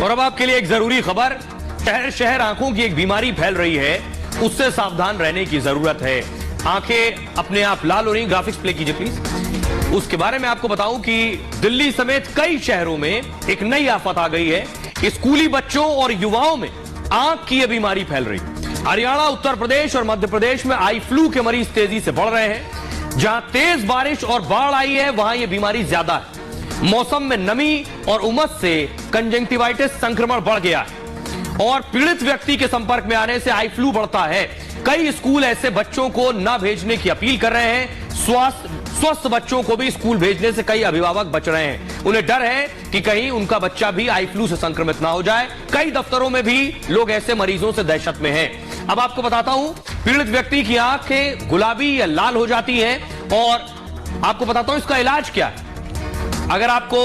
और अब आपके लिए एक जरूरी खबर। शहर शहर आंखों की एक बीमारी फैल रही है, उससे सावधान रहने की जरूरत है। आंखें अपने आप लाल हो रही। ग्राफिक्स प्ले कीजिए प्लीज। उसके बारे में आपको बताऊं कि दिल्ली समेत कई शहरों में एक नई आफत आ गई है। स्कूली बच्चों और युवाओं में आंख की यह बीमारी फैल रही है। हरियाणा, उत्तर प्रदेश और मध्य प्रदेश में आई फ्लू के मरीज तेजी से बढ़ रहे हैं। जहां तेज बारिश और बाढ़ आई है, वहां यह बीमारी ज्यादा है। मौसम में नमी और उमस से कंजंक्टिवाइटिस संक्रमण बढ़ गया है और पीड़ित व्यक्ति के संपर्क में आने से आई फ्लू बढ़ता है। कई स्कूल ऐसे बच्चों को न भेजने की अपील कर रहे हैं। स्वस्थ बच्चों को भी स्कूल भेजने से कई अभिभावक बच रहे हैं। उन्हें डर है कि कहीं उनका बच्चा भी आई फ्लू से संक्रमित ना हो जाए। कई दफ्तरों में भी लोग ऐसे मरीजों से दहशत में हैं। अब आपको बताता हूं, पीड़ित व्यक्ति की आंखें गुलाबी या लाल हो जाती हैं और आपको बताता हूं इसका इलाज क्या है। अगर आपको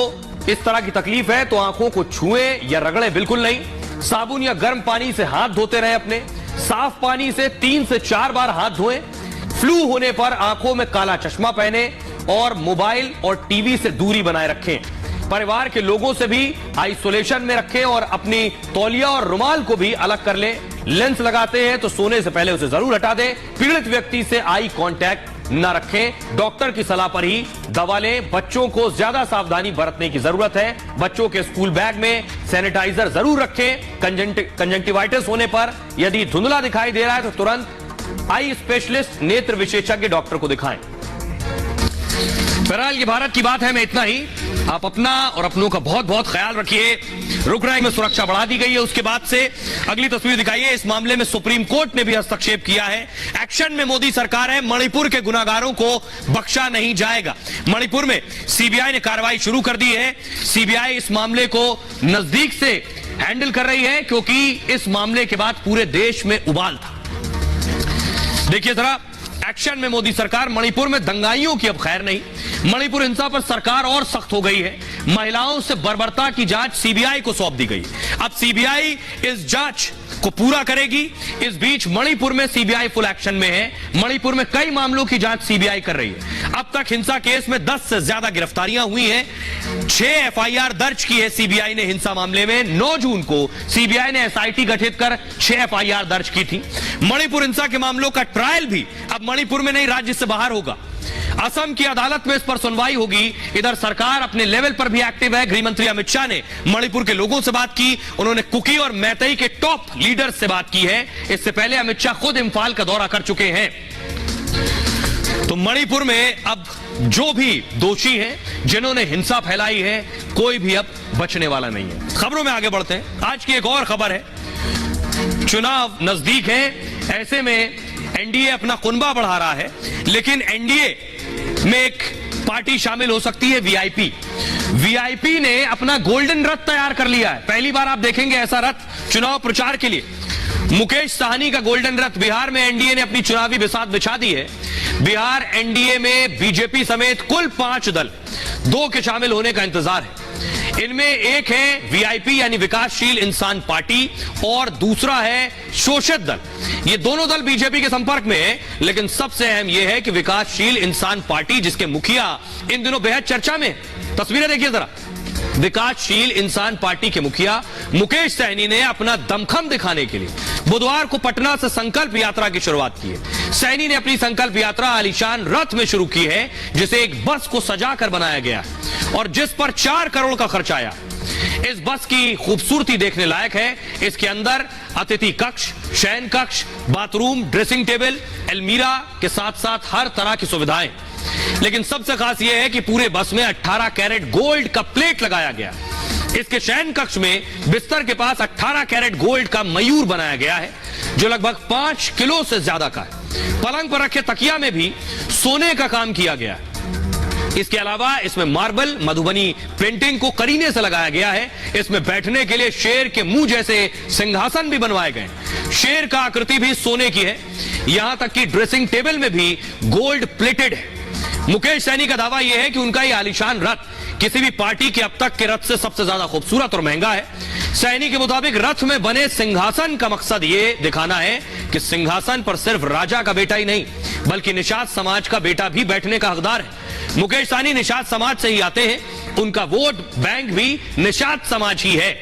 इस तरह की तकलीफ है तो आंखों को छुएं या रगड़ें बिल्कुल नहीं। साबुन या गर्म पानी से हाथ धोते रहें। अपने साफ पानी से 3 से 4 बार हाथ धोएं। फ्लू होने पर आंखों में काला चश्मा पहने और मोबाइल और टीवी से दूरी बनाए रखें। परिवार के लोगों से भी आइसोलेशन में रखें और अपनी तौलिया और रुमाल को भी अलग कर लें। लेंस लगाते हैं तो सोने से पहले उसे जरूर हटा दें। पीड़ित व्यक्ति से आई कांटेक्ट न रखें। डॉक्टर की सलाह पर ही दवा लें। बच्चों को ज्यादा सावधानी बरतने की जरूरत है। बच्चों के स्कूल बैग में सैनिटाइजर जरूर रखें। कंजंक्टिवाइटिस होने पर यदि धुंधला दिखाई दे रहा है तो तुरंत आई स्पेशलिस्ट, नेत्र विशेषज्ञ डॉक्टर को दिखाएं। बहरहाल ये भारत की बात है, मैं इतना ही। आप अपना और अपनों का बहुत बहुत ख्याल रखिए। रुकराई में सुरक्षा बढ़ा दी गई है। उसके बाद से अगली तस्वीर दिखाइए। इस मामले में सुप्रीम कोर्ट ने भी हस्तक्षेप किया है। एक्शन में मोदी सरकार है। मणिपुर के गुनाहगारों को बख्शा नहीं जाएगा। मणिपुर में सीबीआई ने कार्रवाई शुरू कर दी है। सीबीआई इस मामले को नजदीक से हैंडल कर रही है क्योंकि इस मामले के बाद पूरे देश में उबाल था। देखिए जरा, एक्शन में मोदी सरकार। मणिपुर में दंगाइयों की अब खैर नहीं। मणिपुर हिंसा पर सरकार और सख्त हो गई है। महिलाओं से बर्बरता की जांच सीबीआई को सौंप दी गई। अब सीबीआई इस जांच को पूरा करेगी। इस बीच मणिपुर में सीबीआई फुल एक्शन में है। मणिपुर में कई मामलों की जांच सीबीआई कर रही है। अब तक हिंसा केस में 10 से ज्यादा गिरफ्तारियां हुई हैं। 6 एफआईआर दर्ज की है सीबीआई ने हिंसा मामले में। 9 जून को सीबीआई ने एसआईटी गठित कर 6 एफआईआर दर्ज की थी। मणिपुर हिंसा के मामलों का ट्रायल भी अब मणिपुर में नहीं, राज्य से बाहर होगा। असम की अदालत में इस पर सुनवाई होगी। इधर सरकार अपने लेवल पर भी एक्टिव है। गृह मंत्री अमित शाह ने मणिपुर के लोगों से बात की। उन्होंने कुकी और मैतेई के टॉप लीडर्स से बात की है। इससे पहले अमित शाह खुद इम्फाल का दौरा कर चुके हैं। तो मणिपुर में अब जो भी दोषी हैं, जिन्होंने हिंसा फैलाई है, कोई भी अब बचने वाला नहीं है। खबरों में आगे बढ़ते हैं। आज की एक और खबर है। चुनाव नजदीक है, ऐसे में एनडीए अपना कुनबा बढ़ा रहा है, लेकिन एनडीए में एक पार्टी शामिल हो सकती है, वीआईपी। वीआईपी ने अपना गोल्डन रथ तैयार कर लिया है। पहली बार आप देखेंगे ऐसा रथ चुनाव प्रचार के लिए। मुकेश साहनी का गोल्डन रथ। बिहार में एनडीए ने अपनी चुनावी बिसात बिछा दी है। बिहार एनडीए में बीजेपी समेत कुल 5 दल, 2 के शामिल होने का इंतजार है। इनमें एक है वीआईपी यानी विकासशील इंसान पार्टी और दूसरा है शोषित दल। ये दोनों दल बीजेपी के संपर्क में है, लेकिन सबसे अहम यह है कि विकासशील इंसान पार्टी, जिसके मुखिया इन दिनों बेहद चर्चा में। तस्वीरें देखिए जरा। विकासशील इंसान पार्टी के मुखिया मुकेश सहनी ने अपना दमखम दिखाने के लिए बुधवार को पटना से संकल्प यात्रा की शुरुआत की है। सहनी ने अपनी संकल्प यात्रा आलीशान रथ में शुरू की है, जिसे एक बस को सजाकर बनाया गया है और जिस पर 4 करोड़ का खर्च आया। इस बस की खूबसूरती देखने लायक है। इसके अंदर अतिथि कक्ष, शयन कक्ष, बाथरूम, ड्रेसिंग टेबल, अलमीरा के साथ साथ हर तरह की सुविधाएं। लेकिन सबसे खास यह है कि पूरे बस में 18 कैरेट गोल्ड का प्लेट लगाया गया। इसके शयन कक्ष में बिस्तर के पास 18 कैरेट गोल्ड का मयूर बनाया गया है, जो लगभग 5 किलो से ज्यादा का है। पलंग पर रखे तकिया में भी सोने का काम किया गया है। इसके अलावा इसमें मार्बल मधुबनी पेंटिंग को करीने से लगाया गया है। इसमें बैठने के लिए शेर के मुंह जैसे सिंहासन भी बनवाए गए। शेर का आकृति भी सोने की है। यहां तक कि ड्रेसिंग टेबल में भी गोल्ड प्लेटेड है। मुकेश सहनी का दावा यह है कि उनका यह आलीशान रथ किसी भी पार्टी के अब तक के रथ से सबसे ज्यादा खूबसूरत और महंगा है। सहनी के मुताबिक रथ में बने सिंहासन का मकसद यह दिखाना है कि सिंहासन पर सिर्फ राजा का बेटा ही नहीं, बल्कि निषाद समाज का बेटा भी बैठने का हकदार है। मुकेश सहनी निषाद समाज से ही आते हैं। उनका वोट बैंक भी निषाद समाज ही है।